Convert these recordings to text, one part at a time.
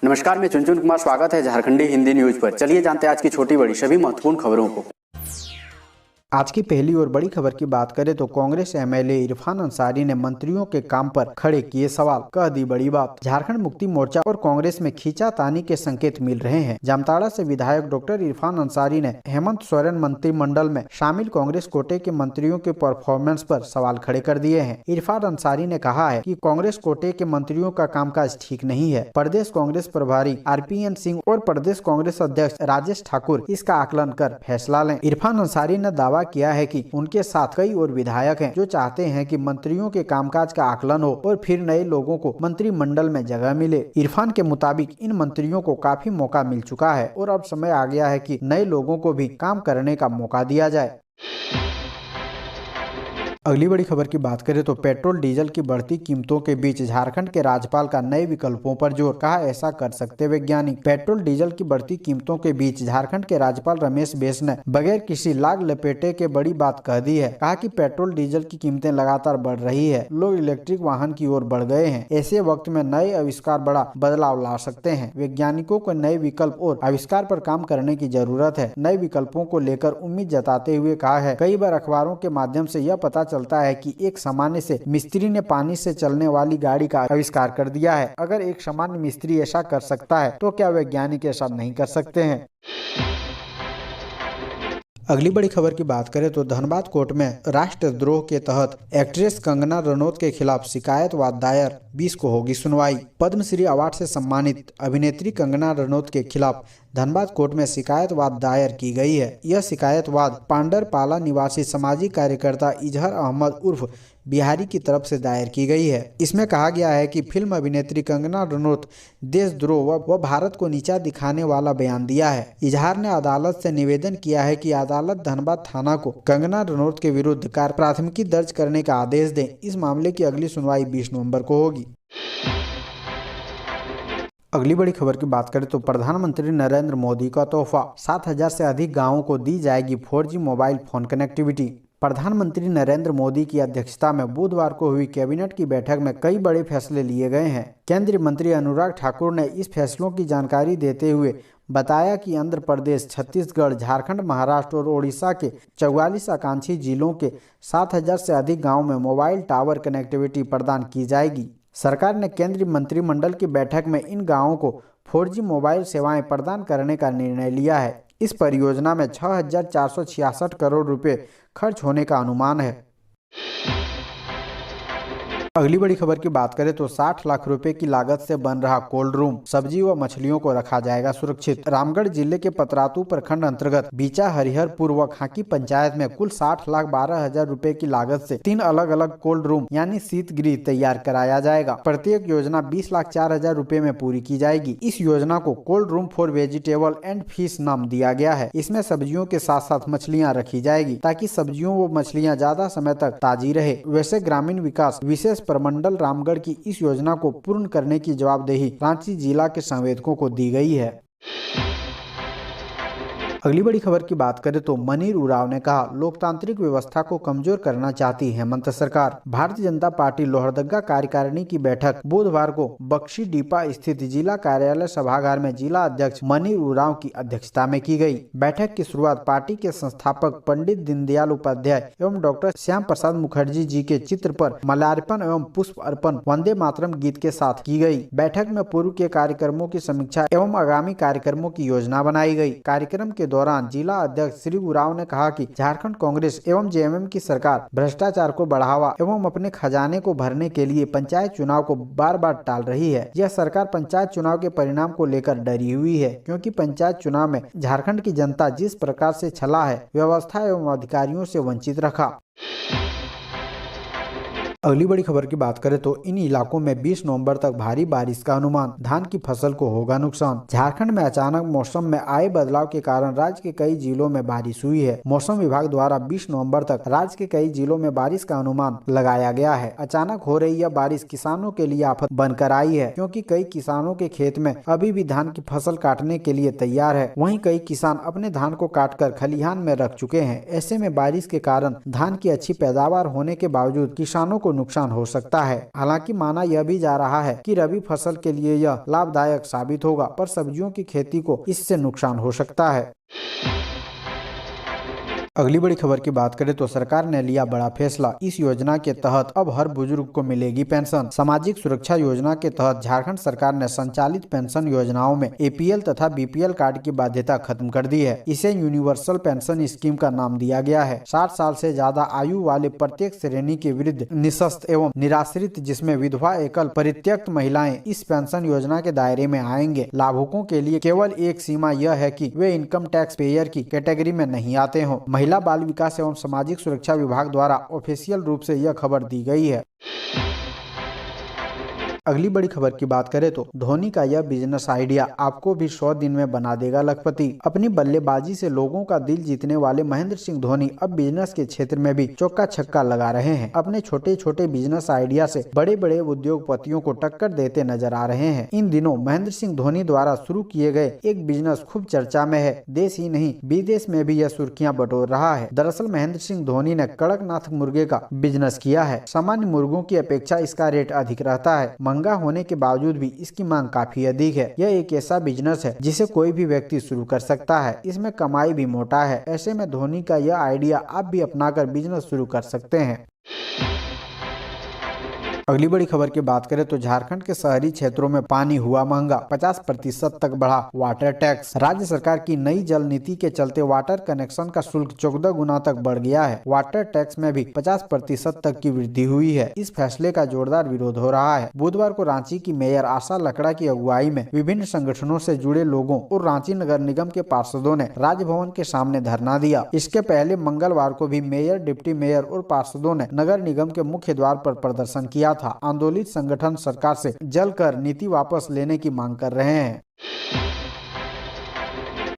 नमस्कार, मैं चुनचुन कुमार। स्वागत है झारखंडी हिंदी न्यूज पर। चलिए जानते हैं आज की छोटी बड़ी सभी महत्वपूर्ण खबरों को। आज की पहली और बड़ी खबर की बात करें तो कांग्रेस एमएलए इरफान अंसारी ने मंत्रियों के काम पर खड़े किए सवाल, कह दी बड़ी बात। झारखंड मुक्ति मोर्चा और कांग्रेस में खींचातानी के संकेत मिल रहे हैं। जामताड़ा से विधायक डॉक्टर इरफान अंसारी ने हेमंत सोरेन मंत्रिमंडल में शामिल कांग्रेस कोटे के मंत्रियों के परफॉर्मेंस पर सवाल खड़े कर दिए हैं। इरफान अंसारी ने कहा है कि कांग्रेस कोटे के मंत्रियों का कामकाज ठीक नहीं है। प्रदेश कांग्रेस प्रभारी आरपीएन सिंह और प्रदेश कांग्रेस अध्यक्ष राजेश ठाकुर इसका आकलन कर फैसला लें। इरफान अंसारी ने दावा किया है कि उनके साथ कई और विधायक हैं जो चाहते हैं कि मंत्रियों के कामकाज का आकलन हो और फिर नए लोगों को मंत्रिमंडल में जगह मिले। इरफान के मुताबिक इन मंत्रियों को काफी मौका मिल चुका है और अब समय आ गया है कि नए लोगों को भी काम करने का मौका दिया जाए। अगली बड़ी खबर की बात करें तो पेट्रोल डीजल की बढ़ती कीमतों के बीच झारखंड के राज्यपाल का नए विकल्पों पर जोर, कहा ऐसा कर सकते वैज्ञानिक। पेट्रोल डीजल की बढ़ती कीमतों के बीच झारखंड के राज्यपाल रमेश बैस ने बगैर किसी लाग लपेटे के बड़ी बात कह दी है। कहा कि पेट्रोल डीजल की कीमतें लगातार बढ़ रही है, लोग इलेक्ट्रिक वाहन की ओर बढ़ गए हैं। ऐसे वक्त में नए आविष्कार बड़ा बदलाव ला सकते हैं। वैज्ञानिकों को नए विकल्प और आविष्कार पर काम करने की जरूरत है। नए विकल्पों को लेकर उम्मीद जताते हुए कहा है, कई बार अखबारों के माध्यम से यह पता चलता है कि एक सामान्य से मिस्त्री ने पानी से चलने वाली गाड़ी का आविष्कार कर दिया है। अगर एक सामान्य मिस्त्री ऐसा कर सकता है तो क्या वैज्ञानिक ऐसा नहीं कर सकते हैं? अगली बड़ी खबर की बात करें तो धनबाद कोर्ट में राष्ट्रद्रोह के तहत एक्ट्रेस कंगना रनौत के खिलाफ शिकायत वाद दायर, 20 को होगी सुनवाई। पद्मश्री अवार्ड से सम्मानित अभिनेत्री कंगना रनौत के खिलाफ धनबाद कोर्ट में शिकायत वाद दायर की गई है। यह शिकायत वाद पांडरपाला निवासी सामाजिक कार्यकर्ता इजहर अहमद उर्फ बिहारी की तरफ से दायर की गई है। इसमें कहा गया है कि फिल्म अभिनेत्री कंगना रनौत देशद्रोह व भारत को नीचा दिखाने वाला बयान दिया है। इजहार ने अदालत से निवेदन किया है कि अदालत धनबाद थाना को कंगना रनौत के विरुद्ध प्राथमिकी दर्ज करने का आदेश दे। इस मामले की अगली सुनवाई 20 नवंबर को होगी। अगली बड़ी खबर की बात करें तो प्रधानमंत्री नरेंद्र मोदी का तोहफा, 7,000 से अधिक गांवों को दी जाएगी 4G मोबाइल फोन कनेक्टिविटी। प्रधानमंत्री नरेंद्र मोदी की अध्यक्षता में बुधवार को हुई कैबिनेट की बैठक में कई बड़े फैसले लिए गए हैं। केंद्रीय मंत्री अनुराग ठाकुर ने इस फैसलों की जानकारी देते हुए बताया कि आंध्र प्रदेश, छत्तीसगढ़, झारखंड, महाराष्ट्र और ओडिशा के 44 आकांक्षी जिलों के 7,000 से अधिक गाँव में मोबाइल टावर कनेक्टिविटी प्रदान की जाएगी। सरकार ने केंद्रीय मंत्रिमंडल की बैठक में इन गांवों को 4G मोबाइल सेवाएं प्रदान करने का निर्णय लिया है। इस परियोजना में 6,466 करोड़ रुपए खर्च होने का अनुमान है। अगली बड़ी खबर की बात करें तो 60 लाख रुपए की लागत से बन रहा कोल्ड रूम, सब्जी व मछलियों को रखा जाएगा सुरक्षित। रामगढ़ जिले के पतरातू प्रखंड अंतर्गत बीचा हरिहरपुर व खाकी पंचायत में कुल 60,12,000 रुपए की लागत से 3 अलग अलग कोल्ड रूम यानी शीतगृह तैयार कराया जाएगा। प्रत्येक योजना 20,04,000 रुपए में पूरी की जाएगी। इस योजना को cold room for vegetable and fish नाम दिया गया है। इसमें सब्जियों के साथ साथ मछलियाँ रखी जाएगी ताकि सब्जियों व मछलियाँ ज्यादा समय तक ताजी रहे। वैसे ग्रामीण विकास विशेष प्रमंडल रामगढ़ की इस योजना को पूर्ण करने की जवाबदेही रांची जिला के संवेदकों को दी गई है। अगली बड़ी खबर की बात करें तो मनीष उरांव ने कहा, लोकतांत्रिक व्यवस्था को कमजोर करना चाहती हेमंत सरकार। भारतीय जनता पार्टी लोहरदगा कार्यकारिणी की बैठक बुधवार को बख्शी डीपा स्थित जिला कार्यालय सभागार में जिला अध्यक्ष मनीष उरांव की अध्यक्षता में की गई। बैठक की शुरुआत पार्टी के संस्थापक पंडित दीनदयाल उपाध्याय एवं डॉक्टर श्याम प्रसाद मुखर्जी जी के चित्र पर माल्यार्पण एवं पुष्प अर्पण वंदे मातरम गीत के साथ की गई। बैठक में पूर्व के कार्यक्रमों की समीक्षा एवं आगामी कार्यक्रमों की योजना बनाई गई। कार्यक्रम के दौरान जिला अध्यक्ष श्री उरांव ने कहा कि झारखंड कांग्रेस एवं जेएमएम की सरकार भ्रष्टाचार को बढ़ावा एवं अपने खजाने को भरने के लिए पंचायत चुनाव को बार बार टाल रही है। यह सरकार पंचायत चुनाव के परिणाम को लेकर डरी हुई है, क्योंकि पंचायत चुनाव में झारखंड की जनता जिस प्रकार से छला है, व्यवस्था एवं अधिकारियों से वंचित रखा। अगली बड़ी खबर की बात करें तो इन इलाकों में 20 नवंबर तक भारी बारिश का अनुमान, धान की फसल को होगा नुकसान। झारखंड में अचानक मौसम में आए बदलाव के कारण राज्य के कई जिलों में बारिश हुई है। मौसम विभाग द्वारा 20 नवंबर तक राज्य के कई जिलों में बारिश का अनुमान लगाया गया है। अचानक हो रही यह बारिश किसानों के लिए आफत बनकर आई है, क्योंकि कई किसानों के खेत में अभी भी धान की फसल काटने के लिए तैयार है। वहीं कई किसान अपने धान को काटकर खलिहान में रख चुके हैं। ऐसे में बारिश के कारण धान की अच्छी पैदावार होने के बावजूद किसानों को नुकसान हो सकता है। हालांकि माना यह भी जा रहा है कि रबी फसल के लिए यह लाभदायक साबित होगा, पर सब्जियों की खेती को इससे नुकसान हो सकता है। अगली बड़ी खबर की बात करें तो सरकार ने लिया बड़ा फैसला। इस योजना के तहत अब हर बुजुर्ग को मिलेगी पेंशन। सामाजिक सुरक्षा योजना के तहत झारखंड सरकार ने संचालित पेंशन योजनाओं में एपीएल तथा बीपीएल कार्ड की बाध्यता खत्म कर दी है। इसे यूनिवर्सल पेंशन स्कीम का नाम दिया गया है। 60 साल से ज्यादा आयु वाले प्रत्येक श्रेणी के वृद्ध, निःशक्त एवं निराश्रित, जिसमें विधवा, एकल, परित्यक्त महिलाएं इस पेंशन योजना के दायरे में आएंगे। लाभुकों के लिए केवल एक सीमा यह है कि वे इनकम टैक्स पेयर की कैटेगरी में नहीं आते हों। महिला बाल विकास एवं सामाजिक सुरक्षा विभाग द्वारा ऑफिशियल रूप से यह खबर दी गई है। अगली बड़ी खबर की बात करें तो धोनी का यह बिजनेस आइडिया आपको भी 100 दिन में बना देगा लखपति। अपनी बल्लेबाजी से लोगों का दिल जीतने वाले महेंद्र सिंह धोनी अब बिजनेस के क्षेत्र में भी चौका छक्का लगा रहे हैं। अपने छोटे छोटे बिजनेस आइडिया से बड़े बड़े उद्योगपतियों को टक्कर देते नजर आ रहे हैं। इन दिनों महेंद्र सिंह धोनी द्वारा शुरू किए गए एक बिजनेस खूब चर्चा में है। देश ही नहीं, विदेश में भी यह सुर्खियां बटोर रहा है। दरअसल महेंद्र सिंह धोनी ने कड़कनाथ मुर्गे का बिजनेस किया है। सामान्य मुर्गों की अपेक्षा इसका रेट अधिक रहता है। महंगा होने के बावजूद भी इसकी मांग काफी अधिक है। यह एक ऐसा बिजनेस है जिसे कोई भी व्यक्ति शुरू कर सकता है। इसमें कमाई भी मोटा है। ऐसे में धोनी का यह आइडिया आप भी अपनाकर बिजनेस शुरू कर सकते हैं। अगली बड़ी खबर की बात करें तो झारखंड के शहरी क्षेत्रों में पानी हुआ महंगा, 50% तक बढ़ा वाटर टैक्स। राज्य सरकार की नई जल नीति के चलते वाटर कनेक्शन का शुल्क 14 गुना तक बढ़ गया है। वाटर टैक्स में भी 50% तक की वृद्धि हुई है। इस फैसले का जोरदार विरोध हो रहा है। बुधवार को रांची की मेयर आशा लकड़ा की अगुवाई में विभिन्न संगठनों से जुड़े लोगों और रांची नगर निगम के पार्षदों ने राजभवन के सामने धरना दिया। इसके पहले मंगलवार को भी मेयर, डिप्टी मेयर और पार्षदों ने नगर निगम के मुख्य द्वार पर प्रदर्शन किया था। आंदोलित संगठन सरकार से जल कर नीति वापस लेने की मांग कर रहे हैं।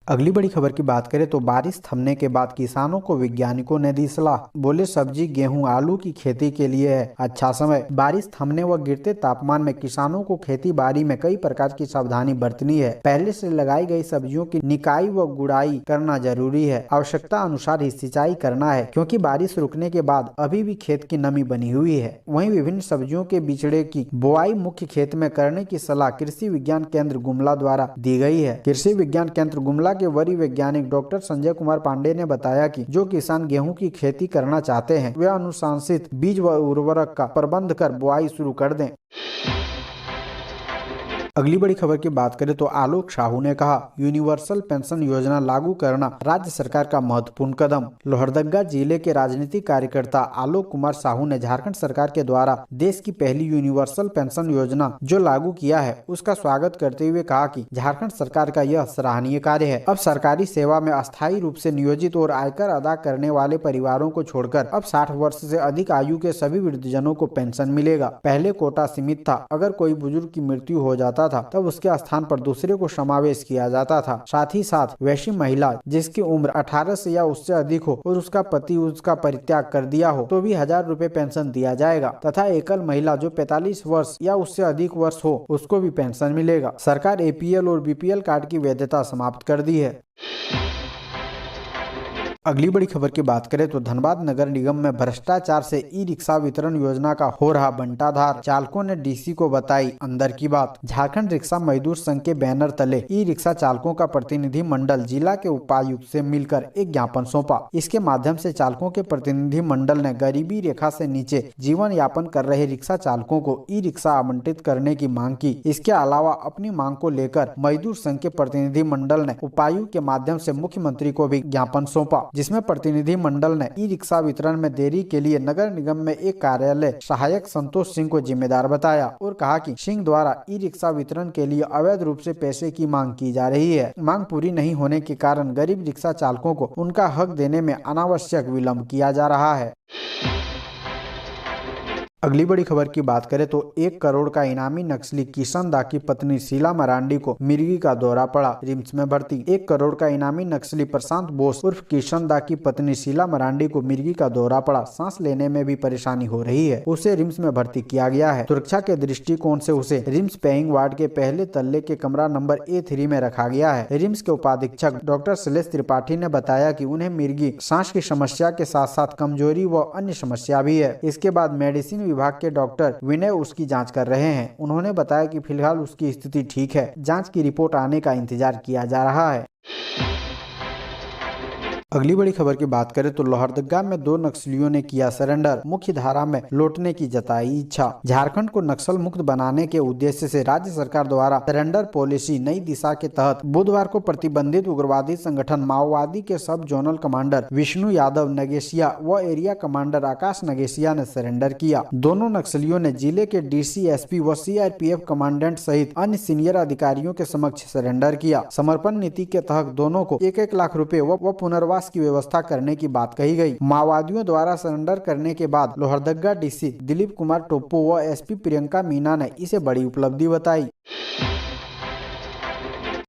अगली बड़ी खबर की बात करें तो बारिश थमने के बाद किसानों को वैज्ञानिकों ने दी सलाह। बोले सब्जी, गेहूं, आलू की खेती के लिए है अच्छा समय। बारिश थमने व गिरते तापमान में किसानों को खेती बाड़ी में कई प्रकार की सावधानी बरतनी है। पहले से लगाई गई सब्जियों की निकाई व गुड़ाई करना जरूरी है। आवश्यकता अनुसार ही सिंचाई करना है, क्योंकि बारिश रुकने के बाद अभी भी खेत की नमी बनी हुई है। वहीं विभिन्न सब्जियों के बिचड़े की बुआई मुख्य खेत में करने की सलाह कृषि विज्ञान केंद्र गुमला द्वारा दी गई है। कृषि विज्ञान केंद्र गुमला के वरीय वैज्ञानिक डॉक्टर संजय कुमार पांडे ने बताया कि जो किसान गेहूं की खेती करना चाहते हैं वे अनुशंसित बीज व उर्वरक का प्रबंध कर बुआई शुरू कर दें। अगली बड़ी खबर की बात करें तो आलोक साहू ने कहा, यूनिवर्सल पेंशन योजना लागू करना राज्य सरकार का महत्वपूर्ण कदम। लोहरदगा जिले के राजनीतिक कार्यकर्ता आलोक कुमार साहू ने झारखंड सरकार के द्वारा देश की पहली यूनिवर्सल पेंशन योजना जो लागू किया है उसका स्वागत करते हुए कहा कि झारखंड सरकार का यह सराहनीय कार्य है। अब सरकारी सेवा में अस्थायी रूप से नियोजित और आयकर अदा करने वाले परिवारों को छोड़कर अब 60 वर्ष से अधिक आयु के सभी वृद्धजनों को पेंशन मिलेगा। पहले कोटा सीमित था, अगर कोई बुजुर्ग की मृत्यु हो जाता था तब उसके स्थान पर दूसरे को समावेश किया जाता था। साथ ही साथ वैसी महिला जिसकी उम्र 18 से या उससे अधिक हो और उसका पति उसका परित्याग कर दिया हो तो भी 1000 रुपए पेंशन दिया जाएगा, तथा एकल महिला जो 45 वर्ष या उससे अधिक वर्ष हो उसको भी पेंशन मिलेगा। सरकार एपीएल और बीपीएल कार्ड की वैधता समाप्त कर दी है। अगली बड़ी खबर की बात करें तो धनबाद नगर निगम में भ्रष्टाचार से ई रिक्शा वितरण योजना का हो रहा बंटाधार। चालकों ने डीसी को बताई अंदर की बात। झारखंड रिक्शा मजदूर संघ के बैनर तले ई रिक्शा चालकों का प्रतिनिधि मंडल जिला के उपायुक्त से मिलकर एक ज्ञापन सौंपा। इसके माध्यम से चालकों के प्रतिनिधि मंडल ने गरीबी रेखा से नीचे जीवन यापन कर रहे रिक्शा चालकों को ई रिक्शा आवंटित करने की मांग की। इसके अलावा अपनी मांग को लेकर मजदूर संघ के प्रतिनिधि मंडल ने उपायुक्त के माध्यम से मुख्यमंत्री को भी ज्ञापन सौंपा, जिसमें प्रतिनिधि मंडल ने ई रिक्शा वितरण में देरी के लिए नगर निगम में एक कार्यालय सहायक संतोष सिंह को जिम्मेदार बताया और कहा कि सिंह द्वारा ई रिक्शा वितरण के लिए अवैध रूप से पैसे की मांग की जा रही है। मांग पूरी नहीं होने के कारण गरीब रिक्शा चालकों को उनका हक देने में अनावश्यक विलम्ब किया जा रहा है। अगली बड़ी खबर की बात करें तो 1 करोड़ का इनामी नक्सली किशन दा की पत्नी शीला मरांडी को मिर्गी का दौरा पड़ा, रिम्स में भर्ती। 1 करोड़ का इनामी नक्सली प्रशांत बोस उर्फ किशन दा की पत्नी शीला मरांडी को मिर्गी का दौरा पड़ा। सांस लेने में भी परेशानी हो रही है, उसे रिम्स में भर्ती किया गया है। सुरक्षा के दृष्टिकोण से उसे रिम्स पेइंग वार्ड के पहले तल्ले के कमरा नंबर A3 में रखा गया है। रिम्स के उपाधीक्षक डॉक्टर शैलेश त्रिपाठी ने बताया कि उन्हें मिर्गी सांस की समस्या के साथ साथ कमजोरी व अन्य समस्या भी है। इसके बाद मेडिसिन विभाग के डॉक्टर विनय उसकी जांच कर रहे हैं। उन्होंने बताया कि फिलहाल उसकी स्थिति ठीक है, जांच की रिपोर्ट आने का इंतजार किया जा रहा है। अगली बड़ी खबर की बात करें तो लोहरदगा में 2 नक्सलियों ने किया सरेंडर, मुख्य धारा में लौटने की जताई इच्छा। झारखंड को नक्सल मुक्त बनाने के उद्देश्य से राज्य सरकार द्वारा सरेंडर पॉलिसी नई दिशा के तहत बुधवार को प्रतिबंधित उग्रवादी संगठन माओवादी के सब जोनल कमांडर विष्णु यादव नगेशिया व एरिया कमांडर आकाश नगेशिया ने सरेंडर किया। दोनों नक्सलियों ने जिले के DCSP व CRPF कमांडेंट सहित अन्य सीनियर अधिकारियों के समक्ष सरेंडर किया। समर्पण नीति के तहत दोनों को 1-1 लाख रुपए व पुनर्वास की व्यवस्था करने की बात कही गई। माओवादियों द्वारा सरेंडर करने के बाद लोहरदगा DC दिलीप कुमार टोप्पो व SP प्रियंका मीना ने इसे बड़ी उपलब्धि बताई।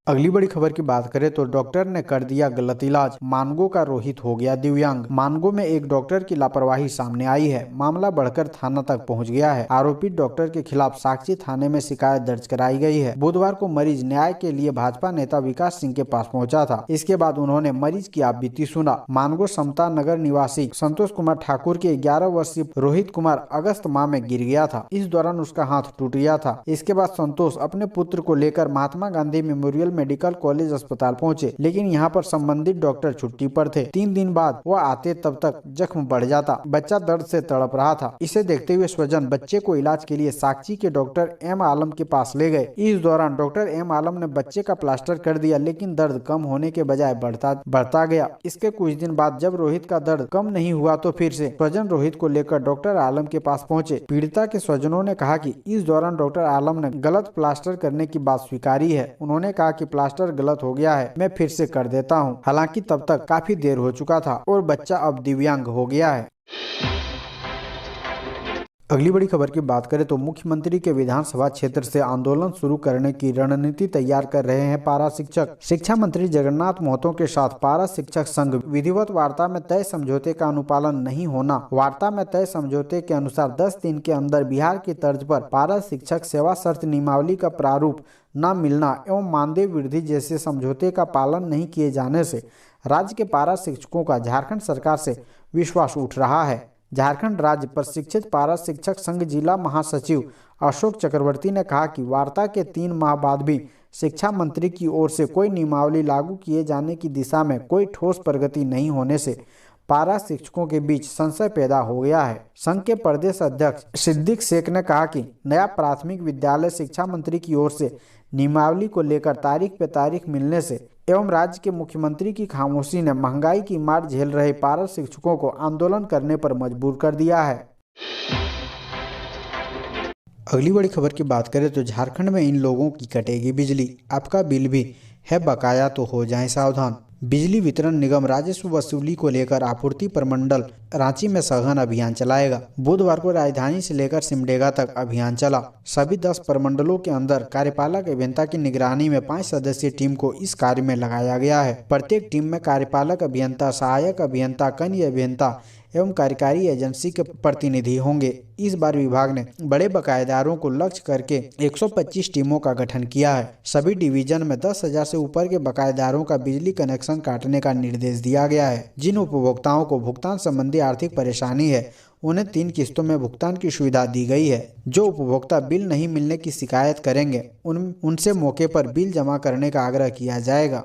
अगली बड़ी खबर की बात करें तो डॉक्टर ने कर दिया गलत इलाज, मानगो का रोहित हो गया दिव्यांग। मानगो में एक डॉक्टर की लापरवाही सामने आई है। मामला बढ़कर थाना तक पहुंच गया है। आरोपित डॉक्टर के खिलाफ साक्षी थाने में शिकायत दर्ज कराई गई है। बुधवार को मरीज न्याय के लिए भाजपा नेता विकास सिंह के पास पहुंचा था। इसके बाद उन्होंने मरीज की आपबीती सुना। मानगो समता नगर निवासी संतोष कुमार ठाकुर के 11 वर्षीय रोहित कुमार अगस्त माह में गिर गया था। इस दौरान उसका हाथ टूट गया था। इसके बाद संतोष अपने पुत्र को लेकर Mahatma Gandhi memorial medical college अस्पताल पहुंचे, लेकिन यहां पर संबंधित डॉक्टर छुट्टी पर थे। 3 दिन बाद वो आते तब तक जख्म बढ़ जाता। बच्चा दर्द से तड़प रहा था। इसे देखते हुए स्वजन बच्चे को इलाज के लिए साक्षी के डॉक्टर M आलम के पास ले गए। इस दौरान डॉक्टर M आलम ने बच्चे का प्लास्टर कर दिया, लेकिन दर्द कम होने के बजाय बढ़ता गया। इसके कुछ दिन बाद जब रोहित का दर्द कम नहीं हुआ तो फिर से स्वजन रोहित को लेकर डॉक्टर आलम के पास पहुंचे। पीड़िता के स्वजनों ने कहा कि इस दौरान डॉक्टर आलम ने गलत प्लास्टर करने की बात स्वीकारी है। उन्होंने कहा कि प्लास्टर गलत हो गया है, मैं फिर से कर देता हूं। हालांकि तब तक काफी देर हो चुका था और बच्चा अब दिव्यांग हो गया है। अगली बड़ी खबर की बात करें तो मुख्यमंत्री के विधानसभा क्षेत्र से आंदोलन शुरू करने की रणनीति तैयार कर रहे हैं पारा शिक्षक। शिक्षा मंत्री जगन्नाथ महतो के साथ पारा शिक्षक संघ विधिवत वार्ता में तय समझौते का अनुपालन नहीं होना। वार्ता में तय समझौते के अनुसार 10 दिन के अंदर बिहार की तर्ज पर पारा शिक्षक सेवा शर्त नियमावली का प्रारूप न मिलना एवं मानदेय वृद्धि जैसे समझौते का पालन नहीं किए जाने से राज्य के पारा शिक्षकों का झारखंड सरकार से विश्वास उठ रहा है। झारखंड राज्य प्रशिक्षित पारा शिक्षक संघ जिला महासचिव अशोक चक्रवर्ती ने कहा कि वार्ता के 3 माह बाद भी शिक्षा मंत्री की ओर से कोई नियमावली लागू किए जाने की दिशा में कोई ठोस प्रगति नहीं होने से पारा शिक्षकों के बीच संशय पैदा हो गया है। संघ के प्रदेश अध्यक्ष सिद्दीक शेख ने कहा कि नया प्राथमिक विद्यालय शिक्षा मंत्री की ओर से नियमावली को लेकर तारीख पे तारीख मिलने से एवं राज्य के मुख्यमंत्री की खामोशी ने महंगाई की मार झेल रहे पारा शिक्षकों को आंदोलन करने पर मजबूर कर दिया है। अगली बड़ी खबर की बात करें तो झारखंड में इन लोगों की कटेगी बिजली, आपका बिल भी है बकाया तो हो जाएं सावधान। बिजली वितरण निगम राजस्व वसूली को लेकर आपूर्ति प्रमंडल रांची में सघन अभियान चलाएगा। बुधवार को राजधानी से लेकर सिमडेगा तक अभियान चला। सभी 10 प्रमंडलों के अंदर कार्यपालक अभियंता की निगरानी में 5 सदस्यीय टीम को इस कार्य में लगाया गया है। प्रत्येक टीम में कार्यपालक अभियंता, सहायक अभियंता, कनीय अभियंता एवं कार्यकारी एजेंसी के प्रतिनिधि होंगे। इस बार विभाग ने बड़े बकायेदारों को लक्ष्य करके 125 टीमों का गठन किया है। सभी डिवीजन में 10,000 से ऊपर के बकायेदारों का बिजली कनेक्शन काटने का निर्देश दिया गया है। जिन उपभोक्ताओं को भुगतान संबंधी आर्थिक परेशानी है उन्हें 3 किस्तों में भुगतान की सुविधा दी गई है। जो उपभोक्ता बिल नहीं मिलने की शिकायत करेंगे उनसे मौके पर बिल जमा करने का आग्रह किया जाएगा।